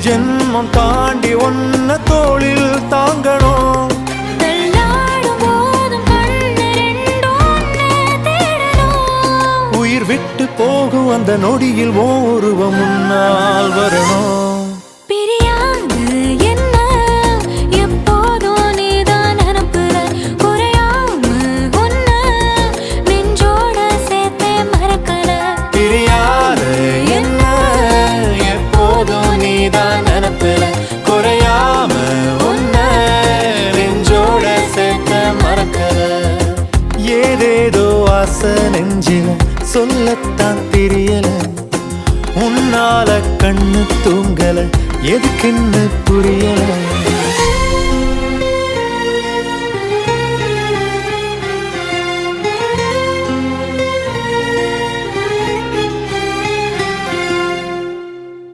ஜென்மம் தாண்டி ஒன்ன தோளில் தாங்கணும். உயிர் விட்டு போகும் அந்த நொடியில் ஓருவம் முன்னால் வரணும். ஏதேதோ ஆசை நெஞ்சில சொல்லத்தான் தெரியல, உன்னால கண்ணு தூங்கல, எதுக்குன்னு புரியல.